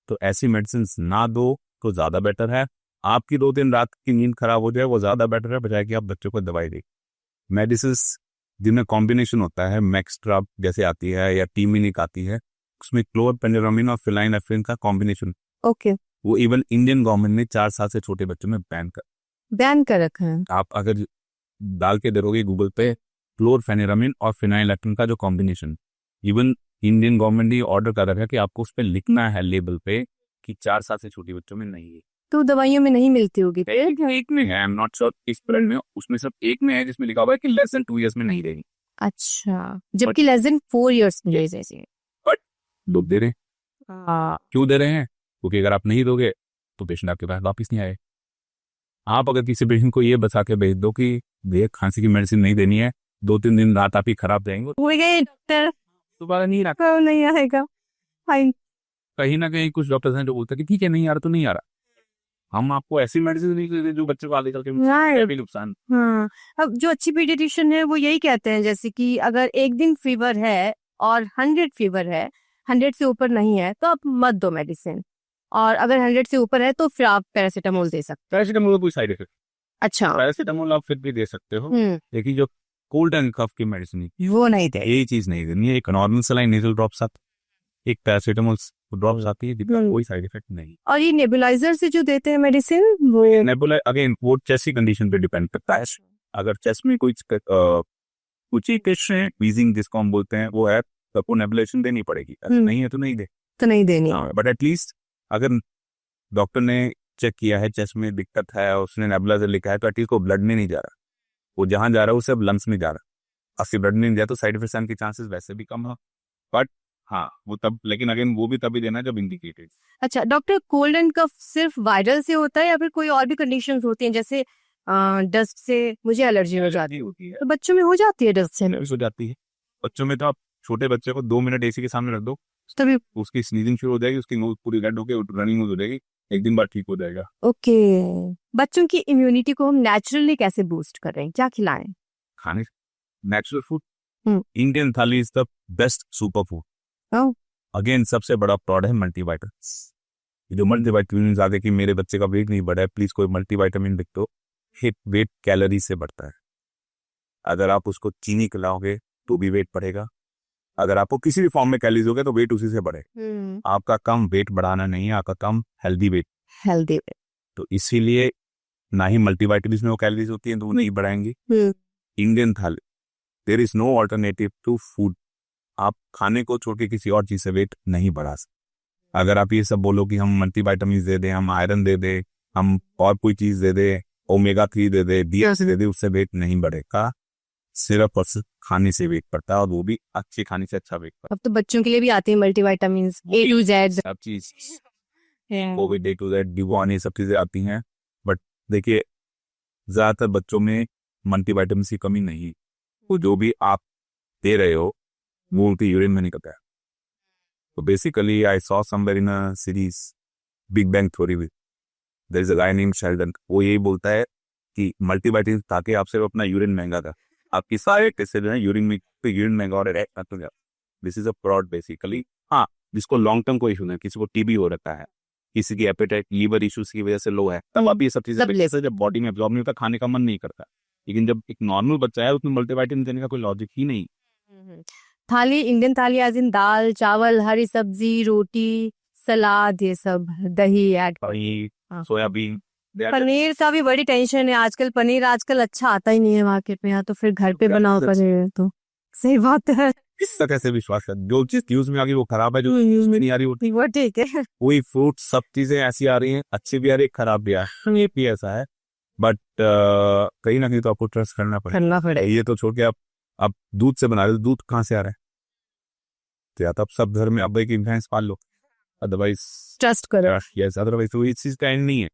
तो ऐसी मेडिसिन ना दो तो ज्यादा बेटर है। आपकी 2-3 रात की नींद खराब हो जाए वो ज्यादा बेटर है बजाय कि आप बच्चों को दवाई दें। मेडिसिन जिनमें कॉम्बिनेशन होता है, मैक्सट्राप जैसे आती है या टीमिनिक आती है, उसमें क्लोरपेनिरामिन और फिनाइलेफ्रिन का कॉम्बिनेशन, ओके, वो इवन इंडियन गवर्नमेंट ने 4 साल से छोटे बच्चों में बैन कर रखा है। आप अगर डाल के देखोगे गूगल पे क्लोरफेनिरामिन और फिनाइलेफ्रिन का जो कॉम्बिनेशन, इवन इंडियन गवर्नमेंट ने ऑर्डर कर रखा है कि आपको उस पर लिखना है लेबल पे कि 4 साल से छोटे बच्चों में नहीं है। तो दवाइयों में नहीं मिलती होगी। एक में है, आई एम नॉट श्योर इस ब्रांड में, उसमें सब एक में है जिसमें लिखा हुआ है कि लेस देन 2 इयर्स में नहीं देगी। अच्छा, जबकि लेस देन 4 इयर्स में जैसे बट लोग दे रहे हैं। क्यों दे रहे हैं? क्योंकि अगर आप नहीं दोगे तो पेशेंट आपके पास वापिस नहीं आए। आप अगर किसी पेशेंट को ये बता के भेज दो कि ये खांसी की मेडिसिन नहीं देनी है, 2-3 दिन रात आप ही खराब जाएंगे, डॉक्टर दोबारा नहीं रखा, नहीं आएगा। कहीं ना कहीं कुछ डॉक्टर्स हैं जो बोलते हैं कि ठीक है नहीं आ रहा तो नहीं आ रहा, हम आपको ऐसी मेडिसिन नहीं देते जो बच्चे को आगे चल के भी नुकसान। हाँ, अब जो अच्छी पीडियाट्रिशियन है वो यही कहते हैं जैसे कि अगर एक दिन फीवर है और 100 फीवर है, 100 से ऊपर नहीं है तो आप मत दो मेडिसिन, और अगर 100 से ऊपर है तो फिर आप पैरासीटामोल दे सकते हो। पैरासीटामोल का कोई साइड इफेक्ट? अच्छा, पैरासीटामोल आप फिर भी दे सकते हो, लेकिन जो कोल्ड एंड कफ की मेडिसिन वो नहीं दे, यही चीज नहीं देनी है। एक नॉर्मल सलाइन नेजल ड्रॉप्स आती, एक पैरासीटामोल ड्रॉप्स आती है जिसका कोई साइड इफेक्ट नहीं। और ये नेबुलाइजर से जो देते हैं मेडिसिन, वो नेबुला अगेन वो चेस्ट की कंडीशन पे डिपेंड करता है। अगर चेस्ट में कुछ ही केस है वीजिंग जिसको हम बोलते हैं वो है, तो नेबुलेशन देनी पड़ेगी, नहीं है तो नहीं दे, तो नहीं देनी। बट एटलीस्ट अगर डॉक्टर ने चेक किया है चेस्ट में दिक्कत है और उसने नेबुलाइजर लिखा है तो एटलीस्ट को ब्लड में नहीं जा रहा, वो जहां जा रहा है वो सब लंग्स में जा रहा है। 80 ब्लड में नहीं जाए तो साइड इफेक्ट के चांसेस वैसे भी कम हो, बट हाँ वो तब, लेकिन अगेन वो भी तभी देना जब इंडिकेटेड। अच्छा डॉक्टर, कोल्ड एंड कफ सिर्फ वायरल से होता है या फिर कोई और भी कंडीशंस होती हैं? जैसे डस्ट से मुझे एलर्जी हो जाती है, तो बच्चों में हो जाती है? डस्ट से हो जाती है बच्चों में, तो आप छोटे बच्चे को 2 मिनट एसी के सामने रख दो तभी उसकी स्नीजिंग शुरू हो जाएगी, उसकी नोज पूरी रेड होकर रनिंग हो जाएगी, एक दिन बाद ठीक हो जाएगा। ओके, बच्चों की इम्यूनिटी को हम नेचुरली कैसे बूस्ट कर रहे हैं, क्या खिलाएं? खाने नेचुरल फूड, इंडियन थाली is the best super food. Again सबसे बड़ा प्रॉड है मल्टीविटामिन्स। जो मल्टीविटामिन आगे कि मेरे बच्चे का वेट नहीं बढ़ा है, प्लीज कोई मल्टीविटामिन लिख दो। हिट वेट कैलोरी से बढ़ता है। अगर आप उसको चीनी खिलाओगे तो भी वेट बढ़ेगा, अगर आपको किसी भी फॉर्म में कैलोरीज हो गए तो वेट उसी से बढ़े। आपका कम वेट बढ़ाना नहीं है, आपका कम हेल्दी वेट। तो इसीलिए ना ही मल्टीविटामिन्स में वो कैलोरीज होती है तो वो नहीं बढ़ाएंगी। Indian thali, there is no alternative to food. आप खाने को छोड़ के किसी और चीज से वेट नहीं बढ़ा सकते। अगर आप ये सब बोलो कि हम मल्टीविटामिन्स दे दें, हम आयरन दे दें, हम और कोई चीज दे दें, ओमेगा 3 दे दे, DHA दे दे, उससे वेट नहीं बढ़ेगा। सिर्फ और सिर्फ खाने से वेट बढ़ता है, और वो भी अच्छे खाने से अच्छा वेट बढ़ता है। अब तो बच्चों के लिए भी आते हैं मल्टीविटामिन्स, A to Z सब चीज, Covid A to Z, Devon, ये सब चीजें आती हैं। बट देखिए ज्यादातर बच्चों में मल्टीविटामिन की कमी नहीं, वो जो भी आप दे रहे हो वो उनके यूरिन में निकलता है। तो basically I saw somewhere in a series big bang theory with their is a guy named Sheldon, वो यही बोलता है कि मल्टीविटामिन ताकि आप सिर्फ अपना यूरिन महंगा था, आपकी सारे टेस्ट से जो है यूरिन में तो यूरिन महंगा और this is a prod basically. हाँ, जिसको लॉन्ग टर्म कोई इशू नहीं, किसी को टीबी हो रखा है, किसी की एपेटाइट लीवर इश्यूज की वजह से लो है, तब आप ये सब चीजें जब बॉडी में एब्जॉर्ब नहीं होता, खाने का मन नहीं करता। लेकिन जब एक नॉर्मल बच्चा है उसमें मल्टीविटामिन देने का कोई लॉजिक ही नहीं। थाली, इंडियन थाली एज इन दाल चावल, हरी सब्जी, रोटी, सलाद, ये सब, दही ऐड, सोयाबीन, पनीर का भी बड़ी टेंशन है आजकल। पनीर आजकल अच्छा आता ही नहीं है मार्केट में, या तो फिर घर पे बनाओ पनीर, तो सही बात है। इस तरह से विश्वास कर, जो चीज न्यूज में आ गई वो खराब है, जो न्यूज में नहीं आ रही वो ठीक है। कोई फ्रूट, सब चीजें ऐसी आ रही हैं, अच्छी भी आ रही है, खराब भी आ रही है, ये भी ऐसा है। बट कहीं ना कहीं तो आपको ट्रस्ट करना पड़ेगा। ये तो छोड़ के आप दूध से बना रहे हो, दूध कहाँ से आ रहा है? तो या तो आप सब घर में अब एक भैंस पाल लो, अदरवाइज ट्रस्ट करो। यस, अदरवाइज तो इस चीज का एंड नहीं है।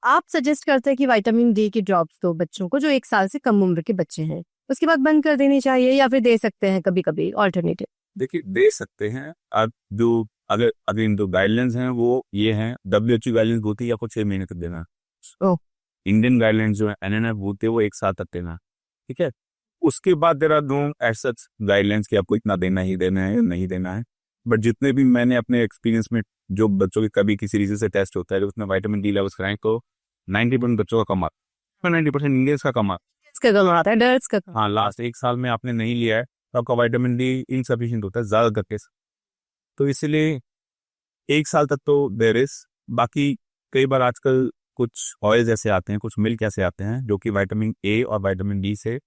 आप सजेस्ट करते हैं कि विटामिन डी की ड्रॉप्स दो बच्चों को जो 1 साल से कम उम्र के बच्चे हैं, उसके बाद बंद कर देनी चाहिए या फिर दे सकते हैं कभी कभी ऑल्टरनेटिव? देखिए, दे सकते हैं आप। जो अगर अगर इन दो गाइडलाइंस हैं वो ये हैं, WHO गाइडलाइंस होती है आपको 6 महीने तक देना। ओह। इंडियन गाइडलाइंस जो है NNF होते हैं वो 1 साल तक देना, ठीक है। उसके बाद there are no as such guidelines कि आपको इतना देना ही देना है या नहीं देना है। बट जितने भी मैंने अपने एक्सपीरियंस में जो बच्चों के कभी किसी रीजन से टेस्ट होता है उसमें विटामिन डी लेवल्स कराएं तो 90% बच्चों का कम आता है, 90% इंडियंस का कम आता इसका कम आता है, डर्स का है। हाँ, लास्ट 1 साल में आपने नहीं लिया है तो आपका विटामिन डी इनसफिशिएंट होता है ज्यादा करके। तो इसलिए 1 साल तक तो देर इज। बाकी कई बार आजकल कुछ ऑयल जैसे आते हैं, कुछ मिल्क ऐसे आते हैं जो कि विटामिन ए और विटामिन डी से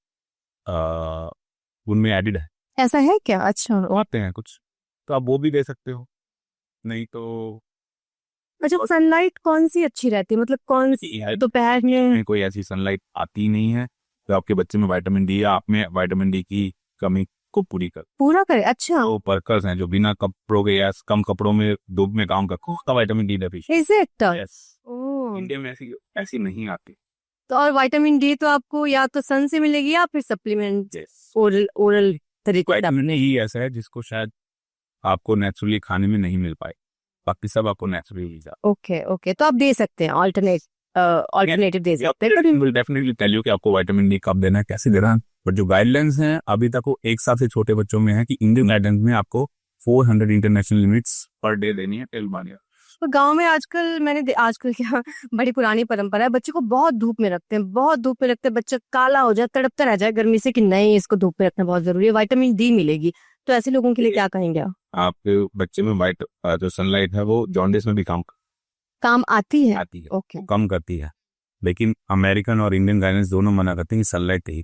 उनमें एडिड है। ऐसा है क्या? अच्छा। आते हैं कुछ, तो आप वो भी दे सकते हो। नहीं तो अच्छा, सनलाइट कौन सी अच्छी रहती है, मतलब कौन सी दोपहर में? कोई ऐसी सनलाइट आती नहीं है तो आपके बच्चे में विटामिन डी या आप में विटामिन डी की कमी को पूरा करे। अच्छा, वो वर्कर्स हैं जो बिना कपड़ों के या कम कपड़ों में धूप में काम करते हैं, उसका विटामिन डी डेफिशिएंसी। इंडिया में ऐसी नहीं आती। तो और विटामिन डी तो आपको या तो सन से मिलेगी या फिर सप्लीमेंट ओरल तरीके। विटामिन ही ऐसा है जिसको शायद आपको नेचुरली खाने में नहीं मिल पाए, बाकी सब आपको नेचुरली मिल जाए। ओके, तो आप दे सकते हैं ऑल्टरनेटिव दे सकते हैं। विल डेफिनेटली टेल यू कि आपको विटामिन डी कब देना है, कैसे देना है। बट जो गाइडलाइंस हैं अभी तक वो 1 साल से छोटे बच्चों में है कि इंडियन गाइडेंस में आपको 400 इंटरनेशनल यूनिट्स पर डे देनी है टेलमानिया। तो गांव में आजकल आजकल क्या बड़ी पुरानी परंपरा है, बच्चे को बहुत धूप में रखते हैं, बच्चा काला हो जाए, तड़पता रह जाए गर्मी से कि नहीं इसको धूप में रखना बहुत जरूरी है, विटामिन डी मिलेगी। तो ऐसे लोगों के लिए क्या कहेंगे आप? आपके बच्चे में जो सनलाइट है वो जॉन्डिस में भी काम आती है। ओके, कम करती है। लेकिन अमेरिकन और इंडियन गाइडेंस दोनों मना करते हैं कि सनलाइट ही,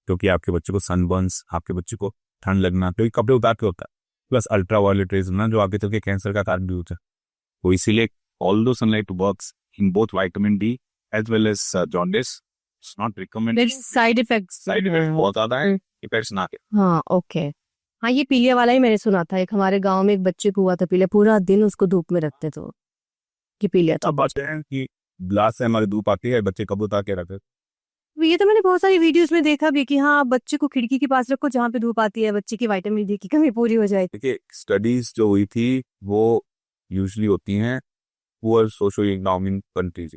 क्योंकि आपके बच्चे को सनबर्न्स, आपके बच्चे को ठंड लगना, क्योंकि कपड़े उतार के होता है, प्लस अल्ट्रावायलेट रेज ना जो आगे चल के कैंसर का कारण भी होता है। तो इसीलिए although sunlight works in both vitamin D as well as jaundice, it's not recommended. Side effects बहुत ज्यादा है, इफेक्ट्स ना के। हाँ, ओके। हाँ, ये पीलिया वाला ही मैंने सुना था, एक हमारे गांव में एक बच्चे को हुआ था पीलिया, पूरा दिन उसको धूप में रखते तो ये पीलिया था। अब बात है कि ग्लास से हमारी धूप आती है, बच्चे कब उतार के रखते। ये तो मैंने बहुत सारी वीडियोस में देखा भी कि हाँ बच्चे को खिड़की के पास रखो जहाँ पे धूप आती है, बच्चे की विटामिन डी की कमी पूरी हो जाए। देखिए, स्टडीज जो हुई थी वो यूजुअली होती हैं पुअर सोशो इकोनॉमिक कंट्रीज,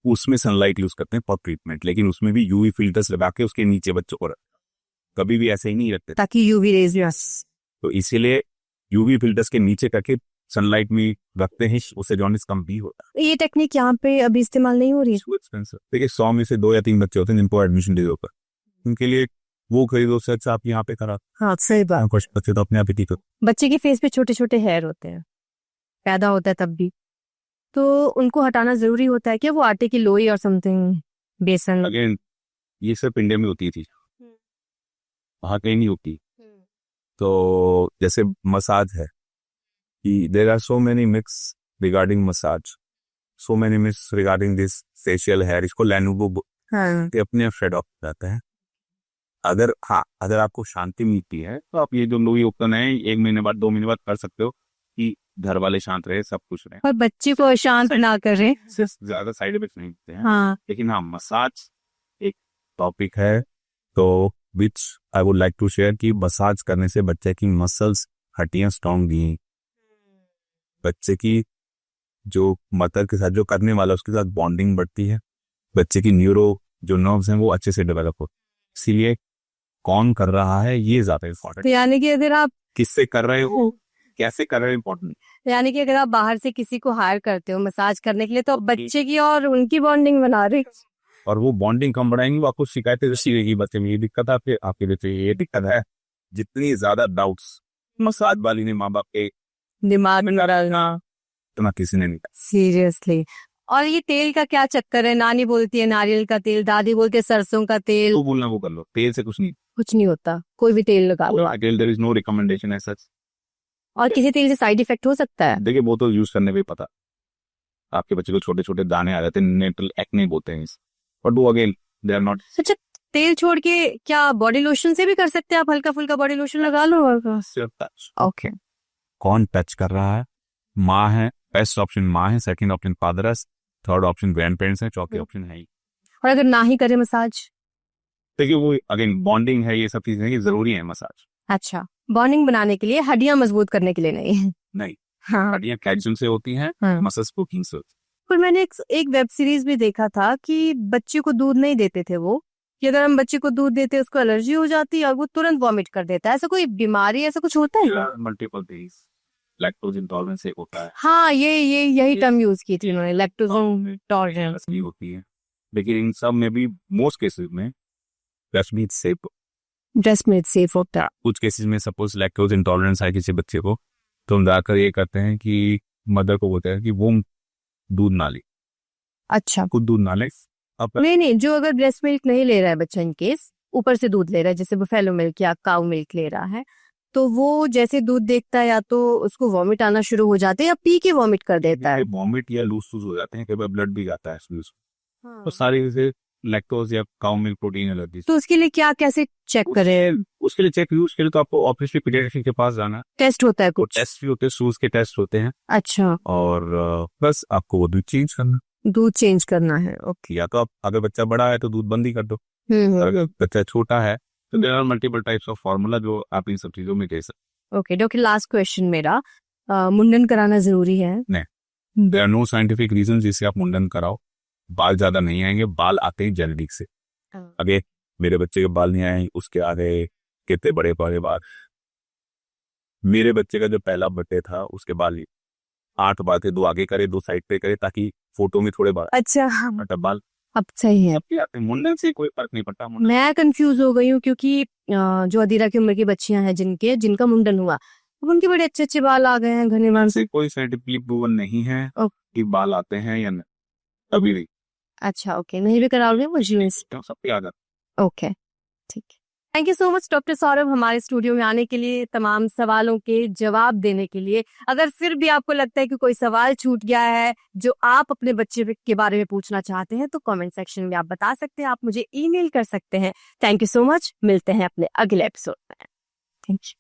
उसमें सनलाइट यूज करते हैं फॉर ट्रीटमेंट, लेकिन उसमें भी यूवी फिल्टर्स लगा के उसके नीचे बच्चों को कभी भी ऐसे ही नहीं रखते ताकि यूवी रेज। तो इसीलिए यूवी फिल्टर्स के नीचे करके सनलाइट में रखते हैं, उससे जॉन्डिस कम भी होता है। ये टेक्निक यहाँ पे अभी इस्तेमाल नहीं हो रही है। देखिए, 100 में से 2 या 3 बच्चे होते हैं जिनको एडमिशन दे होकर, उनके लिए वो खरीदो से अच्छा आप यहाँ पे करा। हाँ, सही बात। कुछ बच्चे तो अपने आप ही ठीक होते। बच्चे के फेस पे छोटे छोटे हेयर होते हैं, पैदा होता है तब भी, तो उनको हटाना जरूरी होता है क्या? वो आटे की लोई और समथिंग, बेसन। अगेन ये सिर्फ इंडिया में होती थी, वहाँ कहीं नहीं होती। तो जैसे मसाज है कि there are so many myths regarding massage, so many myths regarding this facial hair, इसको लैनुवो अपने फेड ऑफ जाता है। अगर आपको शांति मिलती है तो आप ये जो लोई उपकरण है 1 महीने बाद 2 महीने बाद कर सकते हो कि घर वाले शांत रहे, सब कुछ रहे, पर बच्चे को शांत ना करे, ज्यादा साइड इफेक्ट नहीं होते हैं। हाँ। लेकिन हाँ, मसाज एक टॉपिक है तो which I would like to share कि मसाज करने से बच्चे की मसल्स, हड्डियां स्ट्रॉन्ग दी, बच्चे की जो मदर के साथ जो करने वाला उसके साथ बॉन्डिंग बढ़ती है, बच्चे की न्यूरो जो नर्व्स हैं वो अच्छे से डेवलप हो। इसीलिए कौन कर रहा है ये ज्यादा इम्पोर्टेंट। यानी कि अगर आप किससे कर रहे हो, कैसे कर रहे हो, इम्पोर्टेंट। यानी कि अगर आप बाहर से किसी को हायर करते हो मसाज करने के लिए तो बच्चे की और उनकी बॉन्डिंग बना रहे, और वो बॉन्डिंग कम बढ़ाएंगे, वो आपको शिकायतें जैसी रहेगी, बच्चे में ये दिक्कत है, आपके बच्चे ये दिक्कत है। जितनी ज्यादा डाउट्स मसाज वाली ने माँ बाप के दिमाग में डालना, इतना किसी ने नहीं। सीरियसली। और ये तेल का क्या चक्कर है? नानी बोलती है नारियल का तेल, दादी बोलती है सरसों का तेल। तो बोलना वो कर लो, तेल से कुछ नहीं होता, कोई भी तेल लगा लो। There is no recommendation as such. और किसी तेल से साइड इफेक्ट हो सकता है? देखिए, वो तो यूज करने पे पता, आपके बच्चे को छोटे छोटे दाने आ जाते हैं, नेटल एक्ने बोलते हैं, बट वो अगेन दे आर नॉट। अच्छा, तेल छोड़ के क्या बॉडी लोशन से भी कर सकते हैं? आप हल्का फुल्का बॉडी लोशन लगा लो। ओके, कौन टच कर रहा है माँ है, बेस्ट ऑप्शन माँ है, सेकंड ऑप्शन फादर है, थर्ड ऑप्शन ग्रैंड पेरेंट्स है, चौथे ऑप्शन है ही। और अगर ना ही करे मसाज? देखिए वो अगेन बॉन्डिंग है, ये सब चीजें ये जरूरी है मसाज। अच्छा, बॉन्डिंग बनाने के लिए, हड्डियां मजबूत करने के लिए नहीं? नहीं, हाँ। हड्डियां कैल्शियम से होती हैं, हाँ। मसल्स प्रोटीन से। पर मैंने एक वेब सीरीज भी देखा था कि बच्चे को दूध नहीं देते थे वो, कि अगर हम बच्चे को दूध देते हैं उसको एलर्जी हो जाती है और वो तुरंत वॉमिट कर देता है। ऐसा कोई बीमारी, ऐसा कुछ होता है क्या? मल्टीपल थिंग्स, लैक्टोज इंटॉलरेंस एक होता है। हाँ, यही टर्म यूज की थी उन्होंने, लैक्टोज इंटॉलरेंस। भी होती है, लेकिन इन सब में भी मोस्ट केसेस में breast milk safe. Breast milk safe होता है। कुछ केसेस में सपोज लैक्टोज इंटॉलरेंस है किसी बच्चे को, तो हम जाकर ये करते हैं कि मदर को बोलते हैं कि वो दूध ना ले, अच्छा, खुद दूध ना ले। अब नहीं, जो अगर ब्रेस्ट मिल्क नहीं ले रहा है बच्चा, इन केस ऊपर से दूध ले रहा है, जैसे बुफेलो मिल्क या काऊ मिल्क ले रहा है, तो वो जैसे दूध देखता है या तो उसको वॉमिट आना शुरू हो जाते हैं या पी के वॉमिट कर देता है। वॉमिट या लूज हो जाते हैं, कई बार ब्लड भी आता है तो सारी जैसे लैक्टोज या काऊ मिल्क प्रोटीन एलर्जी। तो उसके लिए क्या, कैसे चेक करें? उसके लिए तो आपको ऑब्वियसली पीडियाट्रिशियन के पास जाना है। टेस्ट होता है कुछ? टेस्ट भी होते हैं, शूज के टेस्ट होते हैं। अच्छा, और बस आपको वो दूध चेंज करना, दूध चेंज करना है। ओके। या तो आप अगर बच्चा बड़ा है तो दूध बंद ही कर दो, हम्म। अगर बच्चा छोटा है तो there are multiple types of formula जो आप इन सब चीजों में दे सकते। ओके डॉक्टर, लास्ट क्वेश्चन मेरा, मुंडन कराना जरूरी है? नहीं, there are no scientific reason जिससे आप मुंडन कराओ। बाल ज्यादा नहीं आएंगे, बाल आते हैं जेनेटिक से। अगे मेरे बच्चे के बाल नहीं आए, उसके आगे कितने बड़े बड़े बाल। मेरे बच्चे का जो पहला बर्थडे था उसके बाल 8 बाल थे, 2 आगे करे 2 साइड पे करे ताकि फोटो में थोड़े बाल। अच्छा, बाल अब सही है। मुंडन से कोई फर्क नहीं पड़ता। मैं कंफ्यूज हो गई हूँ क्योंकि जो अधीरा की उम्र की बच्चियां हैं जिनका मुंडन हुआ, अब उनके बड़े अच्छे अच्छे बाल आ गए हैं, घने बाल से कोई साइंटिफिकली प्रूवन नहीं है कि बाल आते हैं या नहीं, अभी नहीं। अच्छा, ओके, नहीं भी कराओगे मुझे? सबके आ जाते। ओके, ठीक है। Thank you so much doctor Saurabh, हमारे स्टूडियो में आने के लिए, तमाम सवालों के जवाब देने के लिए। अगर फिर भी आपको लगता है कि कोई सवाल छूट गया है जो आप अपने बच्चे के बारे में पूछना चाहते हैं, तो कमेंट सेक्शन में आप बता सकते हैं, आप मुझे ईमेल कर सकते हैं। थैंक यू सो मच, मिलते हैं अपने अगले एपिसोड में। Thank you.